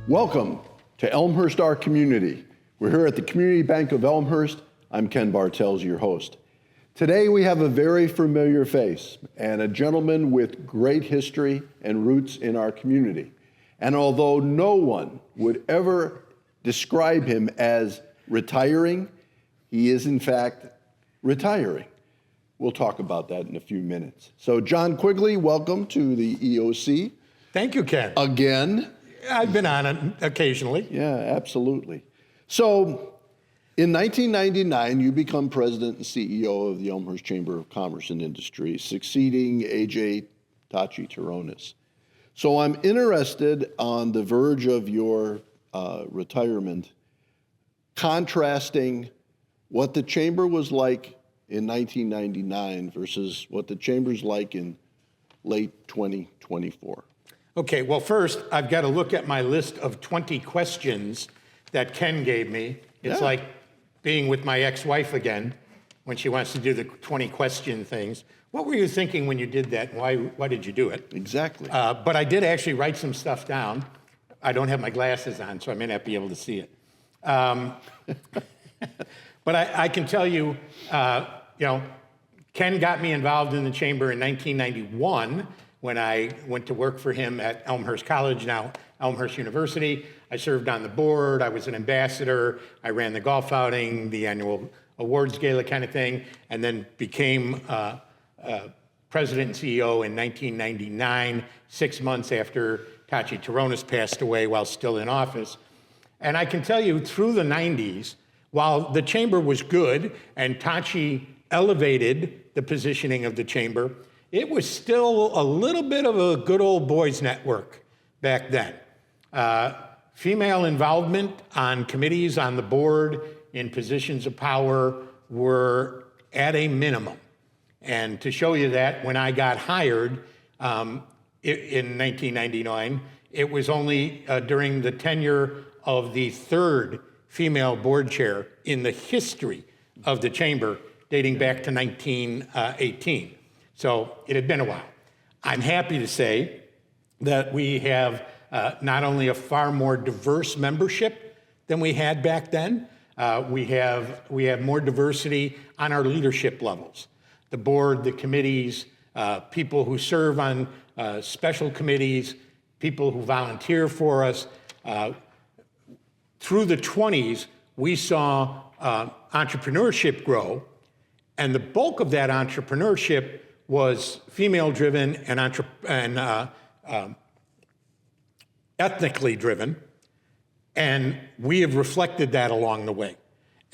Welcome to Elmhurst, our community. We're here at the Community Bank of Elmhurst. I'm Ken Bartels, your host. Today we have a very familiar face and a gentleman with great history and roots in our community. And although no one would ever describe him as retiring, he is in fact retiring. We'll talk about that in a few minutes. So John Quigley, welcome to the EOC. Thank you, Ken. Again. I've been on it occasionally. Yeah, absolutely. So in 1999, you become president and CEO of the Elmhurst Chamber of Commerce and Industry, succeeding A.J. Tachi Taronis. So I'm interested on the verge of your retirement, contrasting what the chamber was like in 1999 versus what the chamber's like in late 2024. Okay, well, first, I've got to look at my list of 20 questions that Ken gave me. It's like being with my ex-wife again when she wants to do the 20 question things. What were you thinking when you did that? Why did you do it? Exactly. But I did actually write some stuff down. I don't have my glasses on, so I may not be able to see it. But I can tell you, Ken got me involved in the chamber in 1991 when I went to work for him at Elmhurst College, now Elmhurst University. I served on the board, I was an ambassador, I ran the golf outing, the annual awards gala kind of thing, and then became president and CEO in 1999, 6 months after Tachi Taronis passed away while still in office. And I can tell you, through the 90s, while the chamber was good and Tachi elevated the positioning of the chamber, it was still a little bit of a good old boys network back then. Female involvement on committees, on the board, in positions of power were at a minimum. And to show you that, when I got hired in 1999, it was only during the tenure of the third female board chair in the history of the chamber, dating back to 1918. So it had been a while. I'm happy to say that we have not only a far more diverse membership than we had back then, we have more diversity on our leadership levels. The board, the committees, people who serve on special committees, people who volunteer for us. Through the 20s, we saw entrepreneurship grow, and the bulk of that entrepreneurship was female-driven and ethnically driven, and we have reflected that along the way,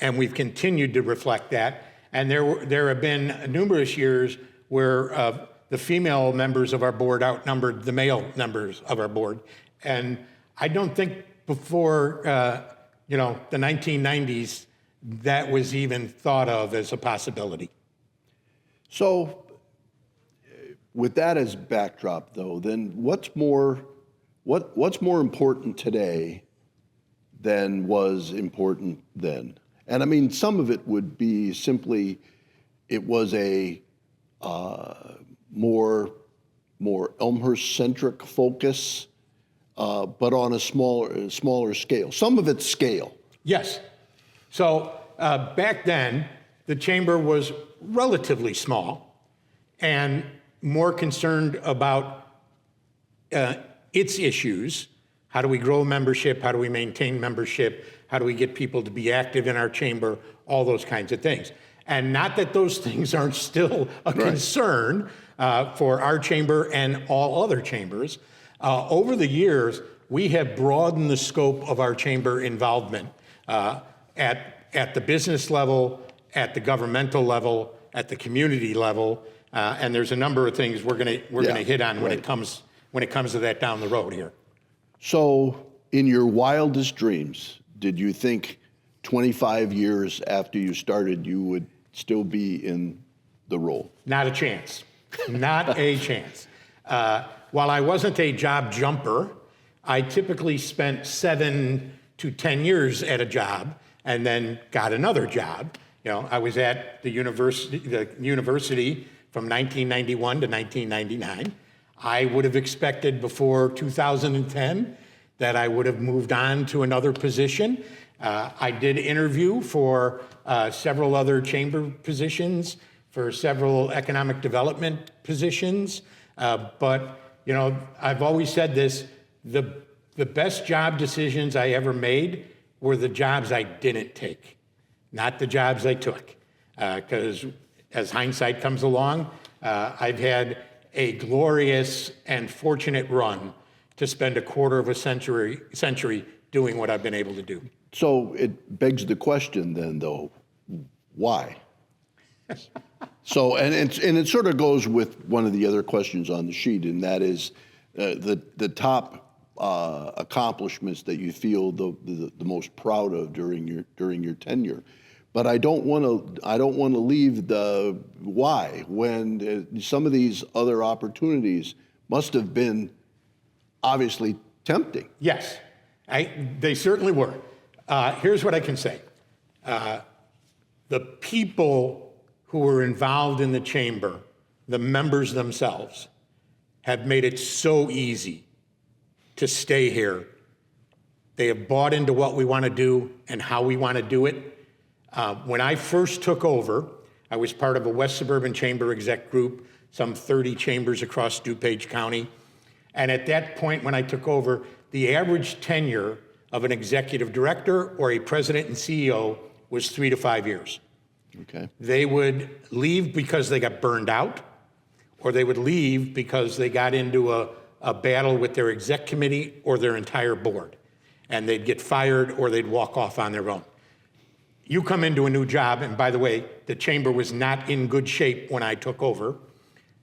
and we've continued to reflect that. And there have been numerous years where the female members of our board outnumbered the male members of our board, and I don't think before the 1990s that was even thought of as a possibility. So, with that as backdrop, though, then what's more important today than was important then? And I mean, some of it would be simply it was a more Elmhurst-centric focus, but on a smaller scale. Some of it's scale. Yes. So back then, the chamber was relatively small and more concerned about its issues. How do we grow membership? How do we maintain membership? How do we get people to be active in our chamber? All those kinds of things. And not that those things aren't still a concern for our chamber and all other chambers. Over the years, we have broadened the scope of our chamber involvement at the business level, at the governmental level, at the community level, and there's a number of things we're gonna hit on when it comes to that down the road here. So, in your wildest dreams, did you think 25 years after you started, you would still be in the role? Not a chance. Not a chance. While I wasn't a job jumper, I typically spent 7 to 10 years at a job and then got another job. I was at the university from 1991 to 1999. I would have expected before 2010 that I would have moved on to another position. I did interview for several other chamber positions, for several economic development positions. But, you know, I've always said this, the best job decisions I ever made were the jobs I didn't take, not the jobs I took. Because as hindsight comes along, I've had a glorious and fortunate run to spend a quarter of a century doing what I've been able to do. So it begs the question then, though, why? So, and it sort of goes with one of the other questions on the sheet, and that is the top accomplishments that you feel the most proud of during your tenure. But I don't want to leave the why when some of these other opportunities must have been obviously tempting. Yes, they certainly were. Here's what I can say. The people who were involved in the chamber, the members themselves, have made it so easy to stay here. They have bought into what we want to do and how we want to do it. When I first took over, I was part of a West Suburban Chamber exec group, some 30 chambers across DuPage County. And at that point when I took over, the average tenure of an executive director or a president and CEO was 3 to 5 years. Okay. They would leave because they got burned out, or they would leave because they got into a battle with their exec committee or their entire board. And they'd get fired or they'd walk off on their own. You come into a new job, and by the way, the chamber was not in good shape when I took over.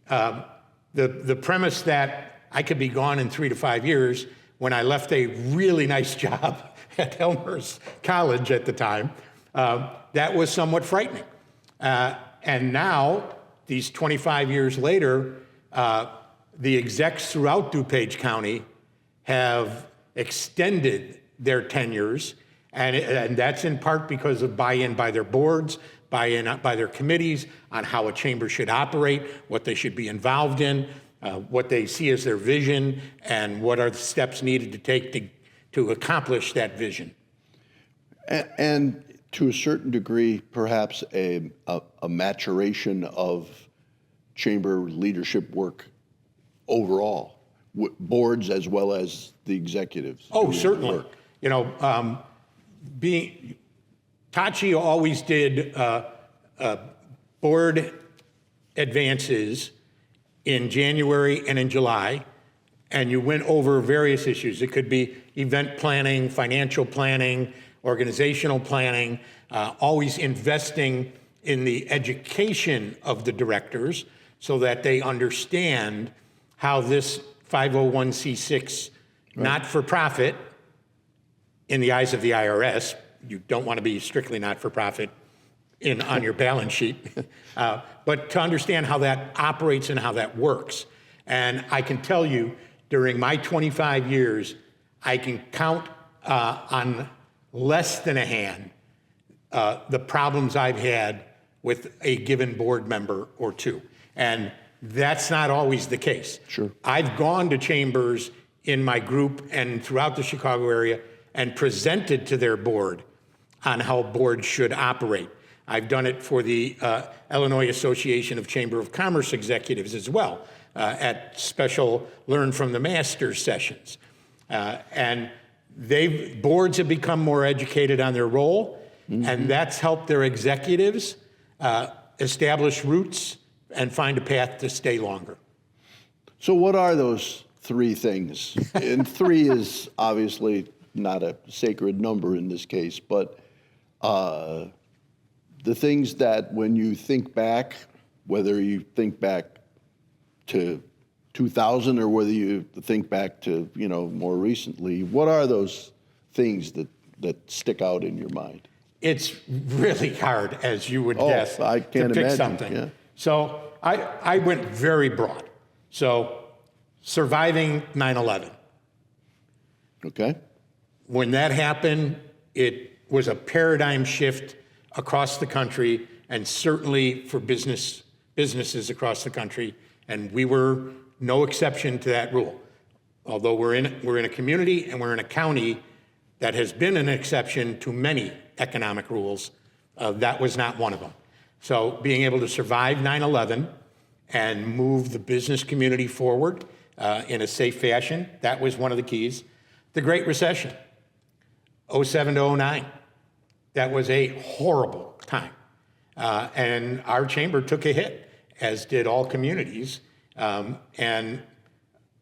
The premise that I could be gone in 3 to 5 years when I left a really nice job at Elmhurst College at the time, that was somewhat frightening. And now, these 25 years later, the execs throughout DuPage County have extended their tenures, and that's in part because of buy-in by their boards, buy-in by their committees on how a chamber should operate, what they should be involved in, what they see as their vision, and what are the steps needed to take to accomplish that vision. And to a certain degree, perhaps a maturation of chamber leadership work overall, boards as well as the executives. Oh, certainly. You know, Tachi always did board advances in January and in July, and you went over various issues. It could be event planning, financial planning, organizational planning, always investing in the education of the directors so that they understand how this 501c6 not-for-profit, in the eyes of the IRS, you don't want to be strictly not-for-profit on your balance sheet, but to understand how that operates and how that works. And I can tell you, during my 25 years, I can count on less than a hand the problems I've had with a given board member or two. And that's not always the case. Sure. I've gone to chambers in my group and throughout the Chicago area and presented to their board on how boards should operate. I've done it for the Illinois Association of Chamber of Commerce Executives as well, at special Learn from the Masters sessions. And boards have become more educated on their role, and that's helped their executives establish roots and find a path to stay longer. So what are those 3 things? And 3 is obviously not a sacred number in this case, but the things that when you think back, whether you think back to 2000 or whether you think back to, more recently, what are those things that stick out in your mind? It's really hard, as you would guess, I can't to pick imagine. something. Yeah. So I went very broad. So surviving 9/11. Okay. When that happened, it was a paradigm shift across the country, and certainly for businesses across the country, and we were no exception to that rule. although we're in a community and we're in a county that has been an exception to many economic rules, that was not one of them. So being able to survive 9/11 and move the business community forward in a safe fashion, that was one of the keys. The Great Recession, 07 to 09, that was a horrible time. And our chamber took a hit, as did all communities. And,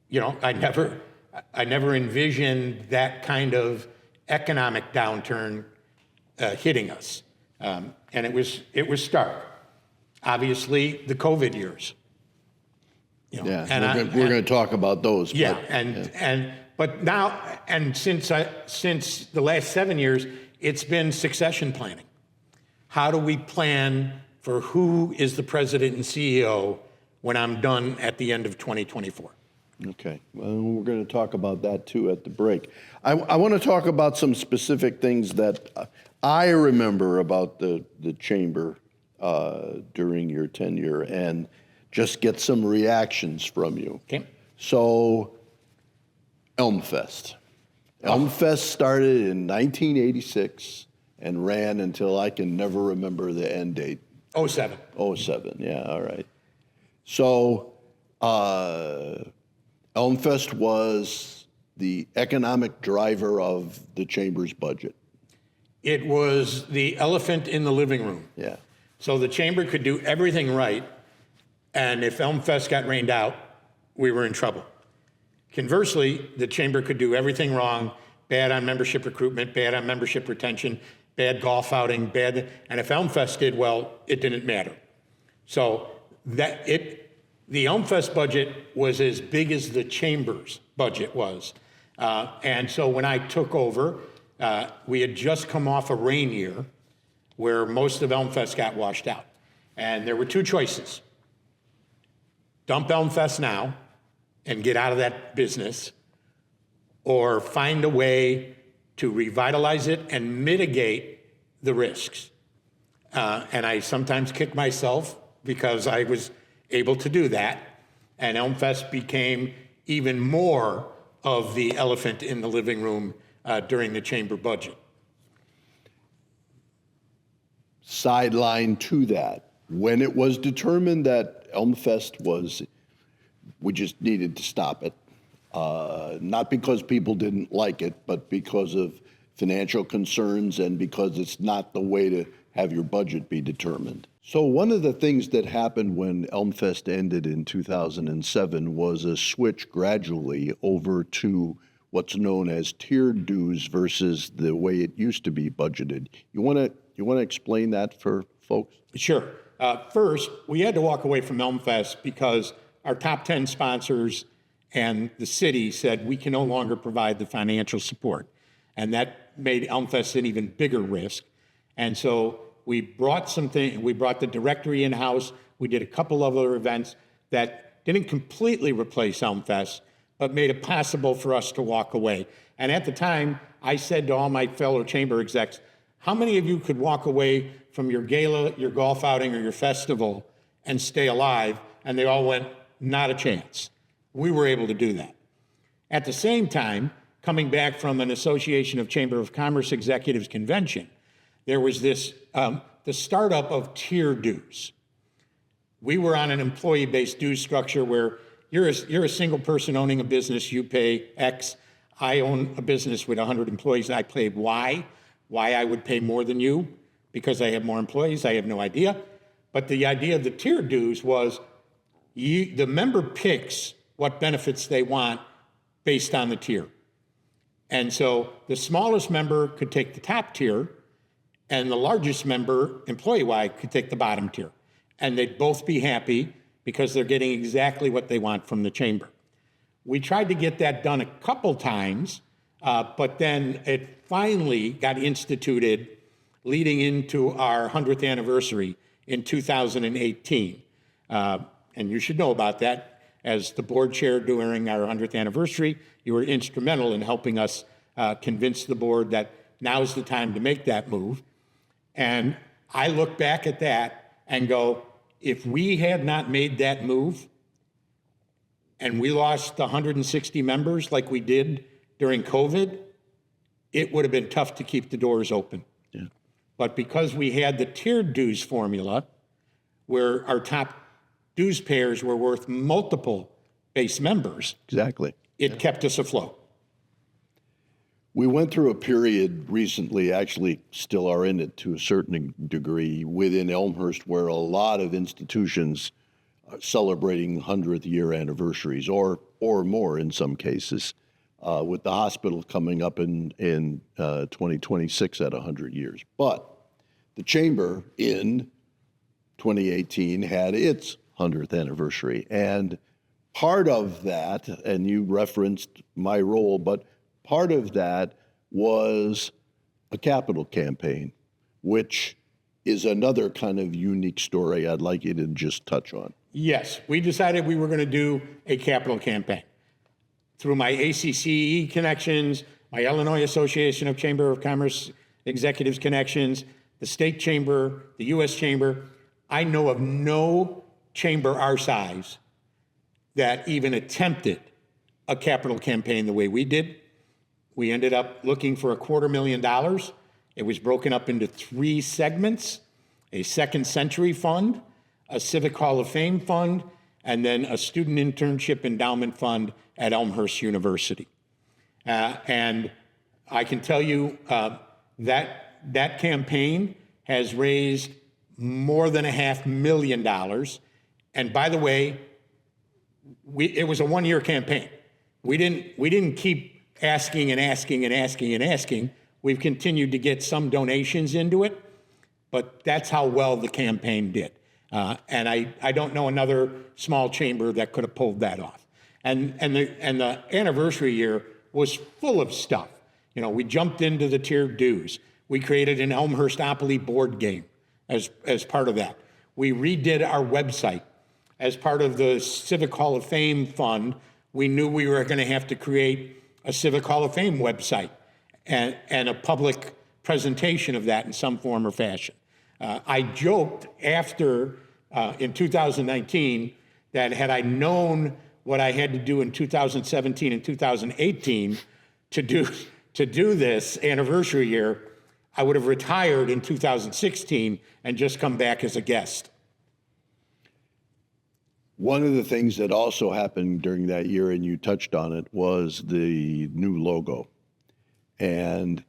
you know, I never envisioned that kind of economic downturn hitting us. And it was stark. Obviously, the COVID years. You know, Yeah, and we're going to talk about those. Yeah, but now, and since the last 7 years, it's been succession planning. How do we plan for who is the president and CEO when I'm done at the end of 2024? Okay, well, we're going to talk about that too at the break. I want to talk about some specific things that I remember about the chamber during your tenure and just get some reactions from you. Okay. So, Elmfest. Elmfest started in 1986 and ran until I can never remember the end date. 07. 07, yeah, all right. So, Elmfest was the economic driver of the chamber's budget. It was the elephant in the living room. Yeah. So the chamber could do everything right, and if Elmfest got rained out, we were in trouble. Conversely, the chamber could do everything wrong, bad on membership recruitment, bad on membership retention, bad golf outing, and if Elmfest did well, it didn't matter. So the Elmfest budget was as big as the chamber's budget was. And so when I took over, we had just come off a rain year where most of Elmfest got washed out. And there were two choices. Dump Elmfest now and get out of that business, or find a way to revitalize it and mitigate the risks. And I sometimes kick myself because I was able to do that. And Elmfest became even more of the elephant in the living room during the chamber budget. Sideline to that, when it was determined that Elmfest we just needed to stop it, not because people didn't like it, but because of financial concerns and because it's not the way to have your budget be determined. So one of the things that happened when Elmfest ended in 2007 was a switch gradually over to what's known as tiered dues versus the way it used to be budgeted. You want to explain that for folks? Sure. First, we had to walk away from Elmfest because our top 10 sponsors and the city said we can no longer provide the financial support. And that made Elmfest an even bigger risk. And so we brought the directory in-house. We did a couple of other events that didn't completely replace Elmfest, but made it possible for us to walk away. And at the time, I said to all my fellow chamber execs, how many of you could walk away from your gala, your golf outing, or your festival and stay alive? And they all went, not a chance. We were able to do that. At the same time, coming back from an Association of Chamber of Commerce Executives Convention, there was this, the startup of tier dues. We were on an employee-based dues structure where you're a single person owning a business, you pay X. I own a business with 100 employees, I pay Y. Why I would pay more than you? Because I have more employees, I have no idea. But the idea of the tier dues was the member picks what benefits they want based on the tier. And so the smallest member could take the top tier, and the largest member, employee-wide, could take the bottom tier. And they'd both be happy because they're getting exactly what they want from the chamber. We tried to get that done a couple times, but then it finally got instituted leading into our 100th anniversary in 2018. And you should know about that. As the board chair during our 100th anniversary, you were instrumental in helping us convince the board that now's the time to make that move. And I look back at that and go, if we had not made that move, and we lost 160 members like we did during COVID, it would have been tough to keep the doors open. Yeah. But because we had the tiered dues formula, where our top dues payers were worth multiple base members, Exactly. it kept us afloat. We went through a period recently, actually still are in it to a certain degree, within Elmhurst where a lot of institutions are celebrating 100th year anniversaries or more in some cases, with the hospital coming up in 2026 at 100 years. But the Chamber in 2018 had its 100th anniversary. And part of that, and you referenced my role, but part of that was a capital campaign, which is another kind of unique story I'd like you to just touch on. Yes, we decided we were going to do a capital campaign. Through my ACCE connections, my Illinois Association of Chamber of Commerce Executives connections, the state chamber, the U.S. chamber, I know of no chamber our size that even attempted a capital campaign the way we did. We ended up looking for $250,000. It was broken up into 3 segments: a Second Century Fund, a Civic Hall of Fame Fund, and then a Student Internship Endowment Fund at Elmhurst University. And I can tell you that campaign has raised more than $500,000. And by the way, it was a 1-year campaign. We didn't keep asking and asking and asking and asking. We've continued to get some donations into it, but that's how well the campaign did. And I don't know another small chamber that could have pulled that off. And the anniversary year was full of stuff. You know, we jumped into the tiered dues. We created an Elmhurstopoly board game as part of that. We redid our website. As part of the Civic Hall of Fame Fund, we knew we were going to have to create a Civic Hall of Fame website and a public presentation of that in some form or fashion. I joked after, in 2019, that had I known what I had to do in 2017 and 2018 to do this anniversary year, I would have retired in 2016 and just come back as a guest. One of the things that also happened during that year, and you touched on it, was the new logo. And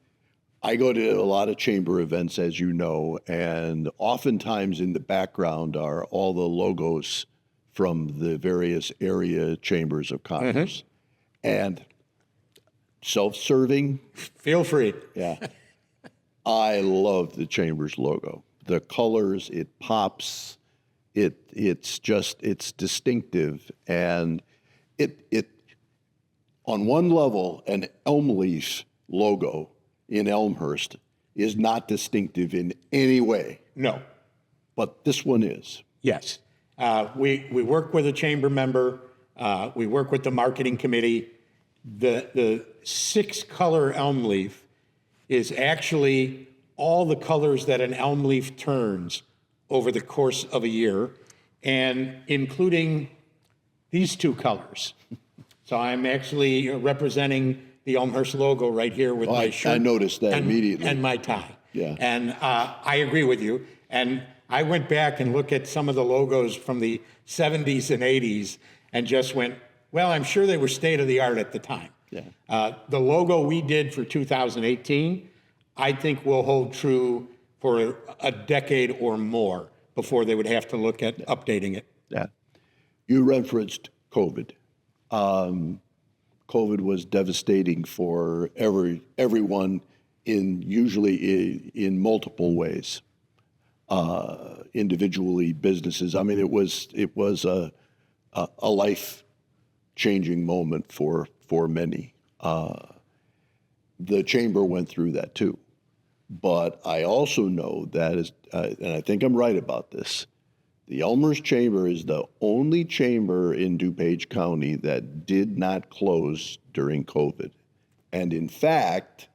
I go to a lot of chamber events, as you know, and oftentimes in the background are all the logos from the various area chambers of commerce. And self-serving. Feel free. Yeah. I love the chamber's logo. The colors, it pops. It's distinctive, and it on one level, an elm leaf logo in Elmhurst is not distinctive in any way. No. But this one is. Yes. We work with a chamber member. We work with the marketing committee. The 6-color elm leaf is actually all the colors that an elm leaf turns over the course of a year, and including these 2 colors. So I'm actually representing the Elmhurst logo right here with my shirt. I noticed that immediately. And my tie. Yeah. And I agree with you. And I went back and looked at some of the logos from the 70s and 80s and just went, well, I'm sure they were state of the art at the time. Yeah. The logo we did for 2018, I think will hold true for a decade or more before they would have to look at updating it. Yeah. You referenced COVID. COVID was devastating for everyone usually in multiple ways. Individually, businesses. I mean, it was a life-changing moment for many. The chamber went through that too. But I also know that, and I think I'm right about this, the Elmhurst Chamber is the only chamber in DuPage County that did not close during COVID. And in fact,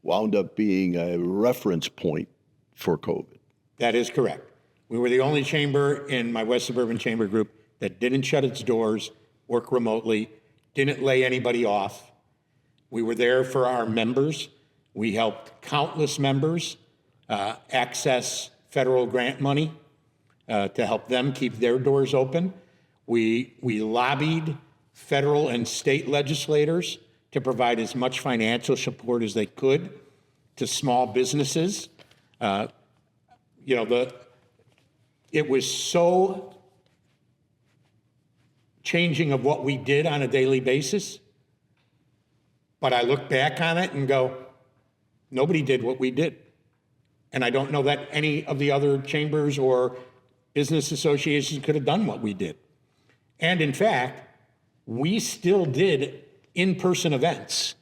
wound up being a reference point for COVID. That is correct. We were the only chamber in my West Suburban Chamber group that didn't shut its doors work remotely, didn't lay anybody off. We were there for our members. We helped countless members access federal grant money to help them keep their doors open. We lobbied federal and state legislators to provide as much financial support as they could to small businesses. It was so changing of what we did on a daily basis. But I look back on it and go, nobody did what we did. And I don't know that any of the other chambers or business associations could have done what we did. And in fact, we still did in-person events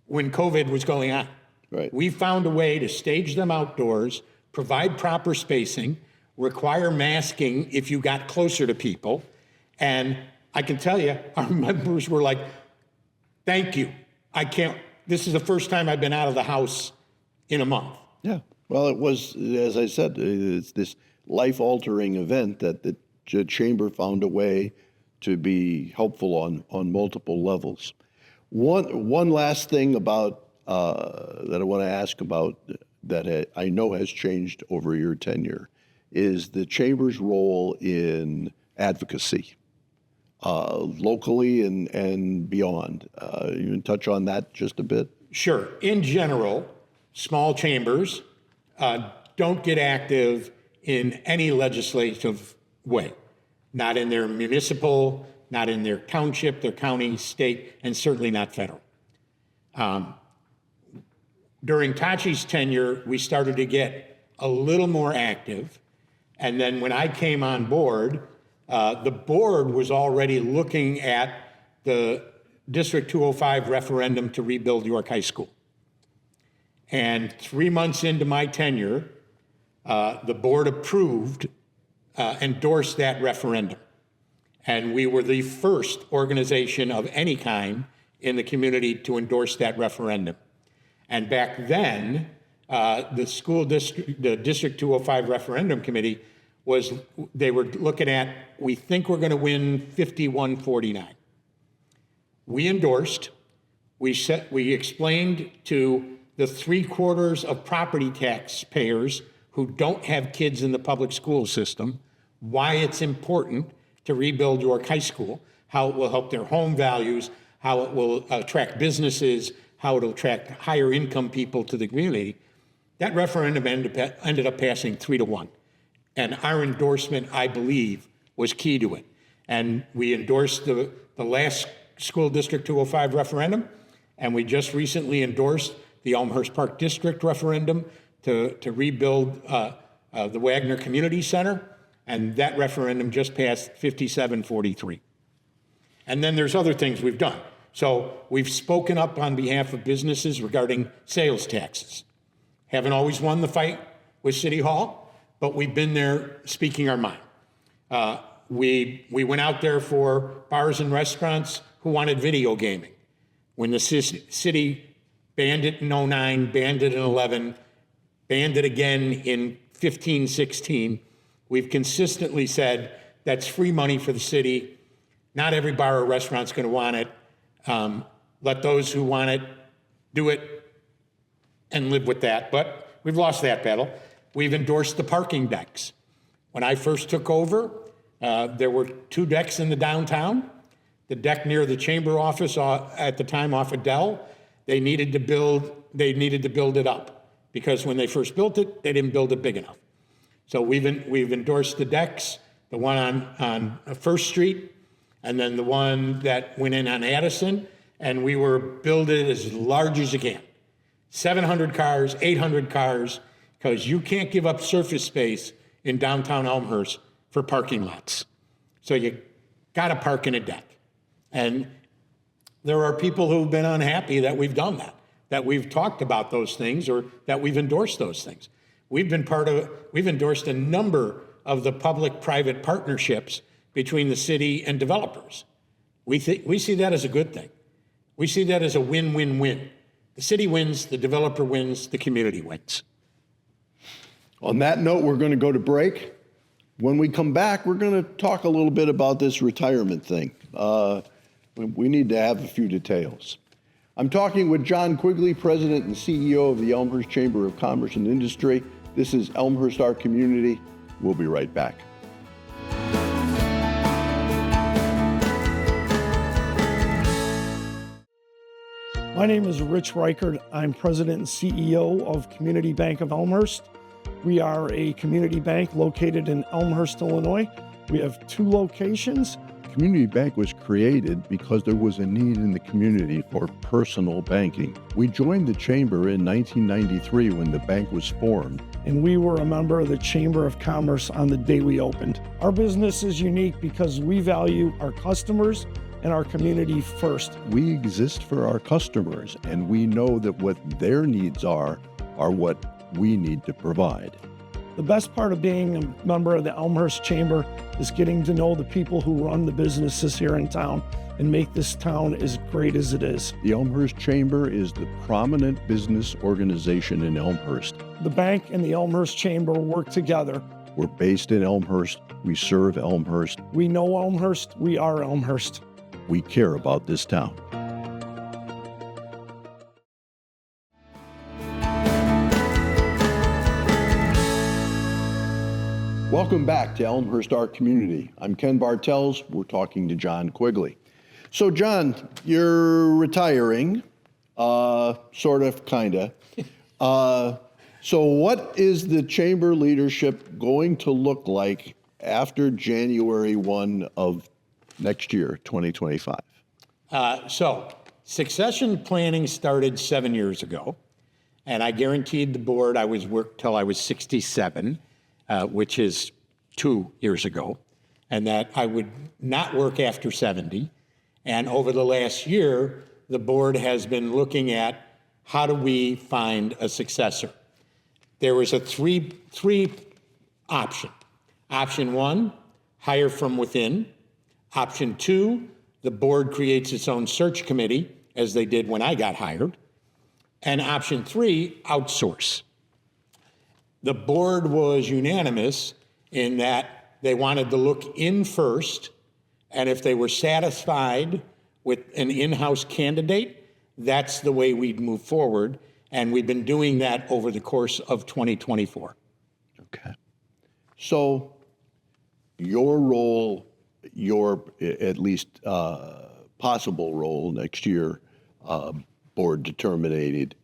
when COVID was going on. Right. We found a way to stage them outdoors, provide proper spacing, require masking if you got closer to people. And I can tell you, our members were like, thank you. This is the first time I've been out of the house in a month. Yeah. Well, it was, as I said, it's this life-altering event that the chamber found a way to be helpful on multiple levels. One last thing about that I want to ask about that I know has changed over your tenure is the chamber's role in advocacy, locally and beyond. You can touch on that just a bit? Sure. In general, small chambers don't get active in any legislative way, not in their municipal, not in their township, their county, state, and certainly not federal. During Tachi's tenure, we started to get a little more active. And then when I came on board, the board was already looking at the District 205 referendum to rebuild York High School. And 3 months into my tenure, the board endorsed that referendum. And we were the first organization of any kind in the community to endorse that referendum. And back then, the District 205 Referendum Committee they were looking at, we think we're going to win 51-49. We endorsed, we explained to the 3/4 of property taxpayers who don't have kids in the public school system why it's important to rebuild York High School, how it will help their home values, how it will attract businesses, how it will attract higher income people to the community. That referendum ended up passing 3-1. And our endorsement, I believe, was key to it. And we endorsed the last School District 205 referendum, and we just recently endorsed the Elmhurst Park District referendum to rebuild the Wagner Community Center, and that referendum just passed 57-43. And then there's other things we've done. So we've spoken up on behalf of businesses regarding sales taxes. Haven't always won the fight with City Hall, but we've been there speaking our mind. We went out there for bars and restaurants who wanted video gaming. When the city banned it in 09, banned it in 11, banned it again in 15, 16, we've consistently said that's free money for the city. Not every bar or restaurant's going to want it. Let those who want it do it and live with that. But we've lost that battle. We've endorsed the parking decks. When I first took over, there were 2 decks in the downtown. The deck near the chamber office at the time off of Dell, they needed to build it up because when they first built it, they didn't build it big enough. So we've endorsed the decks, the one on First Street, and then the one that went in on Addison, and we were build it as large as you can. 700 cars, 800 cars, because you can't give up surface space in downtown Elmhurst for parking lots. So you got to park in a deck. And there are people who've been unhappy that we've done that we've talked about those things or that we've endorsed those things. We've endorsed a number of the public-private partnerships between the city and developers. We see that as a good thing. We see that as a win-win-win. The city wins, the developer wins, the community wins. On that note, we're going to go to break. When we come back, we're going to talk a little bit about this retirement thing. We need to have a few details. I'm talking with John Quigley, President and CEO of the Elmhurst Chamber of Commerce and Industry. This is Elmhurst, Our Community. We'll be right back. My name is Rich Reichert. I'm President and CEO of Community Bank of Elmhurst. We are a community bank located in Elmhurst, Illinois. We have 2 locations. Community Bank was created because there was a need in the community for personal banking. We joined the Chamber in 1993 when the bank was formed. And we were a member of the Chamber of Commerce on the day we opened. Our business is unique because we value our customers and our community first. We exist for our customers, and we know that what their needs are what we need to provide. The best part of being a member of the Elmhurst Chamber is getting to know the people who run the businesses here in town and make this town as great as it is. The Elmhurst Chamber is the prominent business organization in Elmhurst. The bank and the Elmhurst Chamber work together. We're based in Elmhurst. We serve Elmhurst. We know Elmhurst. We are Elmhurst. We care about this town. Welcome back to Elmhurst, Our Community. I'm Ken Bartels. We're talking to John Quigley. So, John, you're retiring, sort of, kind of. So what is the chamber leadership going to look like after January 1 of next year, 2025? So succession planning started 7 years ago, and I guaranteed the board I was work till I was 67. Which is 2 years ago, and that I would not work after 70. And over the last year, the board has been looking at how do we find a successor. There was a three option. Option 1, hire from within. Option 2, the board creates its own search committee, as they did when I got hired. And option 3, outsource. The board was unanimous in that they wanted to look in first, and if they were satisfied with an in-house candidate, that's the way we'd move forward, and we've been doing that over the course of 2024. Okay. So your role, your at least possible role next year, board determined,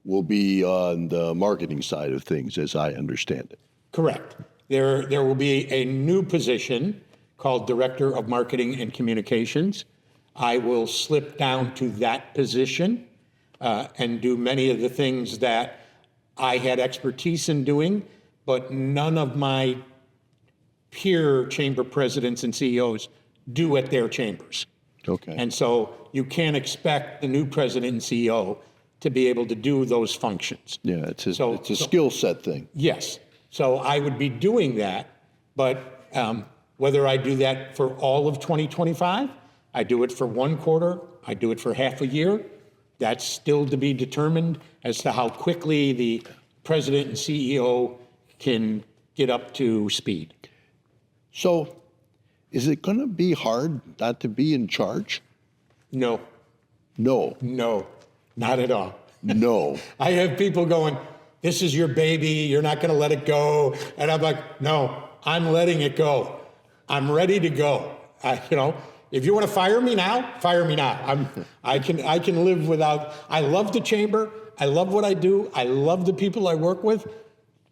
will be on the marketing side of things, as I understand it. Correct. There will be a new position called Director of Marketing and Communications. I will slip down to that position and do many of the things that I had expertise in doing, but none of my peer chamber presidents and CEOs do at their chambers. Okay. And so you can't expect the new president and CEO to be able to do those functions. Yeah, it's a skill set thing. Yes. So I would be doing that, but whether I do that for all of 2025, I do it for 1 quarter, I do it for half a year, that's still to be determined as to how quickly the president and CEO can get up to speed. So is it going to be hard not to be in charge? No. No. No. Not at all. No. I have people going, this is your baby, you're not going to let it go. And I'm like, no, I'm letting it go. I'm ready to go. If you want to fire me now, fire me now. I can live without. I love the chamber. I love what I do. I love the people I work with,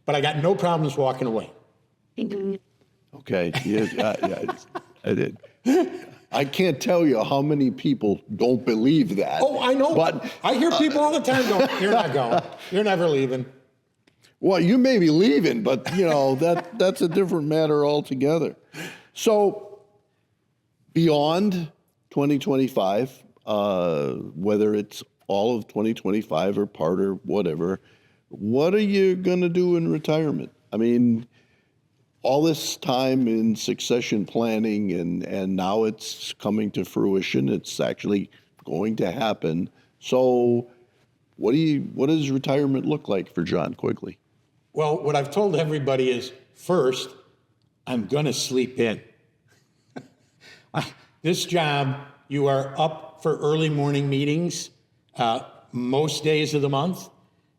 but I got no problems walking away. Okay. Yeah, I did. I can't tell you how many people don't believe that. Oh, I know. But I hear people all the time go, you're not going. You're never leaving. Well, you may be leaving, but that's a different matter altogether. So beyond 2025, whether it's all of 2025 or part or whatever, what are you going to do in retirement? I mean, all this time in succession planning and now it's coming to fruition. It's actually going to happen. So what does retirement look like for John Quigley? Well, what I've told everybody is First, I'm going to sleep in. This job, you are up for early morning meetings most days of the month.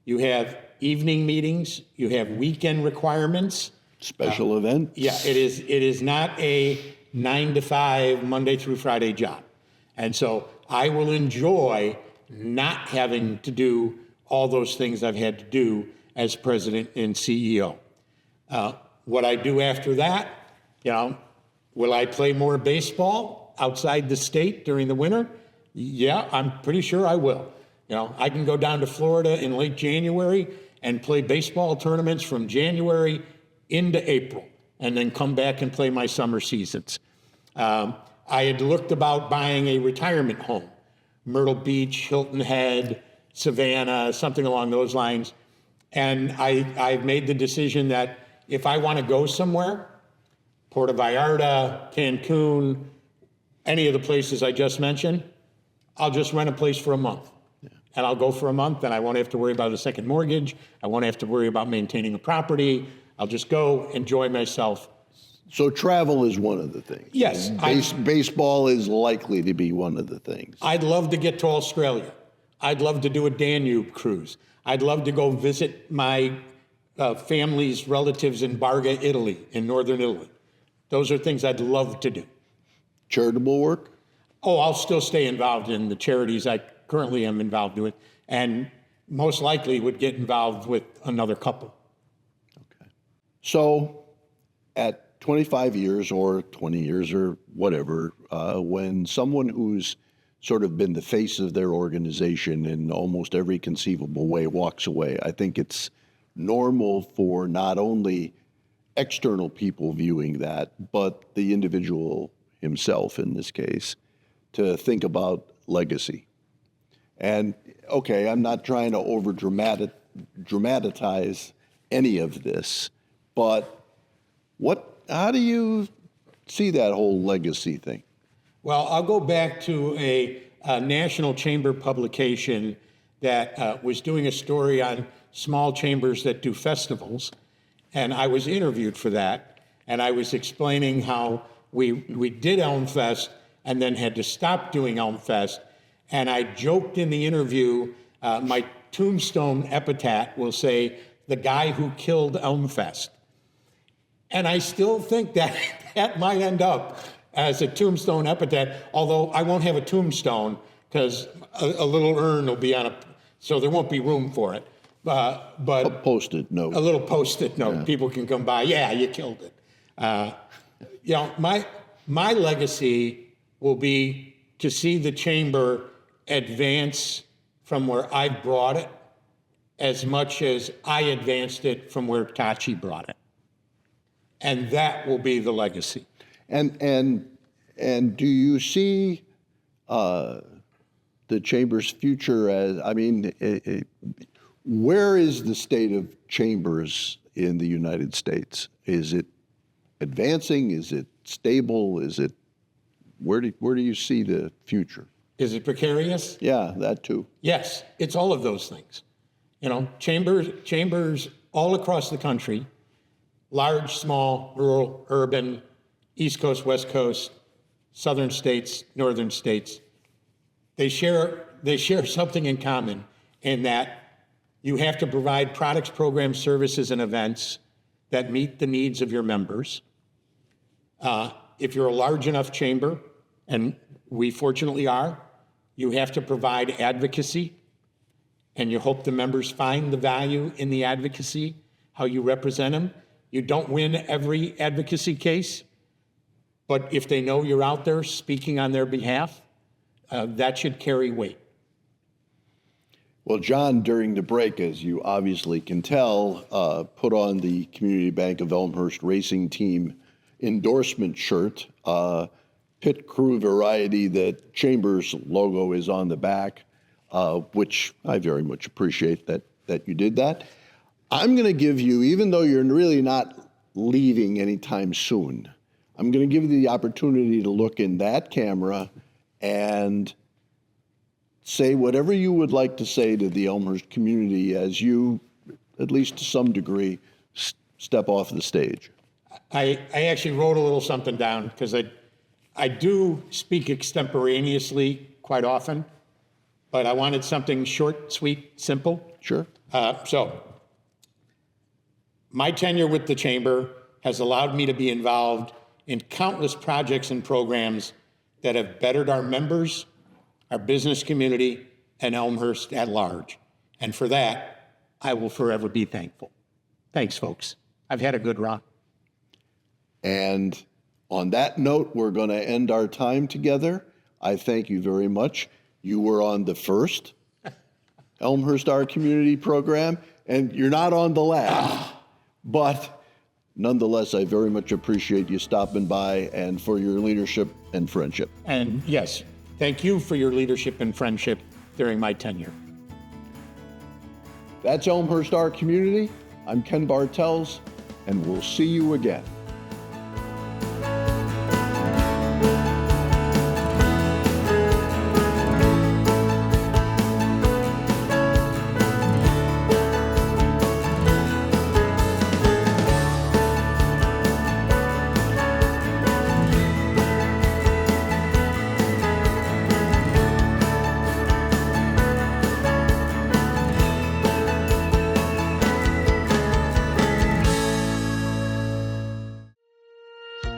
You have evening meetings. You have weekend requirements. Special events. Yeah, it is not a 9 to 5 Monday through Friday job. And so I will enjoy not having to do all those things I've had to do as president and CEO. What I do after that, will I play more baseball outside the state during the winter? Yeah, I'm pretty sure I will. I can go down to Florida in late January and play baseball tournaments from January into April, and then come back and play my summer seasons. I had looked about buying a retirement home, Myrtle Beach, Hilton Head, Savannah, something along those lines. And I've made the decision that if I want to go somewhere, Puerto Vallarta, Cancun, any of the places I just mentioned, I'll just rent a place for a month. And I'll go for a month, and I won't have to worry about a second mortgage. I won't have to worry about maintaining a property. I'll just go enjoy myself. So travel is one of the things. Yes. Baseball is likely to be one of the things. I'd love to get to Australia. I'd love to do a Danube cruise. I'd love to go visit my family's relatives in Barga, Italy, in northern Italy. Those are things I'd love to do. Charitable work? Oh, I'll still stay involved in the charities I currently am involved with, and most likely would get involved with another couple. Okay. So at 25 years or 20 years or whatever, when someone who's sort of been the face of their organization in almost every conceivable way walks away, I think it's normal for not only external people viewing that, but the individual himself in this case, to think about legacy. And okay, I'm not trying to dramatize any of this, but how do you see that whole legacy thing? Well, I'll go back to a national chamber publication that was doing a story on small chambers that do festivals, and I was interviewed for that, and I was explaining how we did Elmfest and then had to stop doing Elmfest, and I joked in the interview, my tombstone epitaph will say, "The guy who killed Elmfest." And I still think that that might end up as a tombstone epitaph, although I won't have a tombstone because a little urn will be on so there won't be room for it. But a Post-it note. A little Post-it note. Yeah. People can come by. Yeah, you killed it. My legacy will be to see the chamber advance from where I brought it as much as I advanced it from where Tachi brought it. And that will be the legacy. And do you see the chamber's future as, where is the state of chambers in the United States? Is it advancing? Is it stable? Where do you see the future? Is it precarious? Yeah, that too. Yes, it's all of those things. Chambers all across the country, large, small, rural, urban, East Coast, West Coast, southern states, northern states, they share something in common in that you have to provide products, programs, services, and events that meet the needs of your members. If you're a large enough chamber, and we fortunately are, you have to provide advocacy, and you hope the members find the value in the advocacy, how you represent them. You don't win every advocacy case, but if they know you're out there speaking on their behalf, that should carry weight. Well, John, during the break, as you obviously can tell, put on the Community Bank of Elmhurst Racing Team endorsement shirt, pit crew variety that Chambers logo is on the back, which I very much appreciate that you did that. I'm going to give you, even though you're really not leaving anytime soon, I'm going to give you the opportunity to look in that camera and say whatever you would like to say to the Elmhurst community as you, at least to some degree, step off the stage. I actually wrote a little something down because I do speak extemporaneously quite often, but I wanted something short, sweet, simple. Sure. So my tenure with the Chamber has allowed me to be involved in countless projects and programs that have bettered our members, our business community, and Elmhurst at large. And for that, I will forever be thankful. Thanks, folks. I've had a good run. And on that note, we're going to end our time together. I thank you very much. You were on the first Elmhurst Our Community program, and you're not on the last. But nonetheless, I very much appreciate you stopping by and for your leadership and friendship. And yes, thank you for your leadership and friendship during my tenure. That's Elmhurst Our Community. I'm Ken Bartels, and we'll see you again.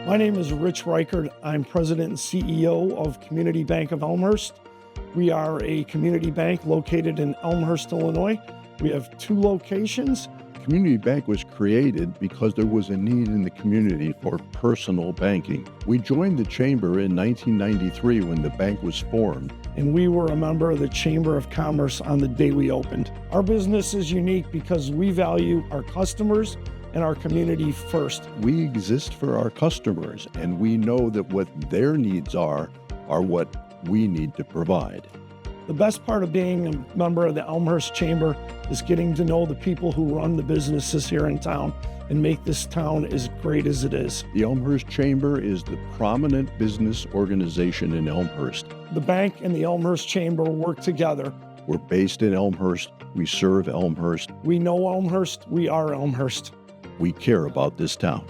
My name is Rich Reichert. I'm President and CEO of Community Bank of Elmhurst. We are a community bank located in Elmhurst, Illinois. We have 2 locations. Community Bank was created because there was a need in the community for personal banking. We joined the Chamber in 1993 when the bank was formed. And we were a member of the Chamber of Commerce on the day we opened. Our business is unique because we value our customers and our community first. We exist for our customers, and we know that what their needs are what we need to provide. The best part of being a member of the Elmhurst Chamber is getting to know the people who run the businesses here in town and make this town as great as it is. The Elmhurst Chamber is the prominent business organization in Elmhurst. The bank and the Elmhurst Chamber work together. We're based in Elmhurst. We serve Elmhurst. We know Elmhurst. We are Elmhurst. We care about this town.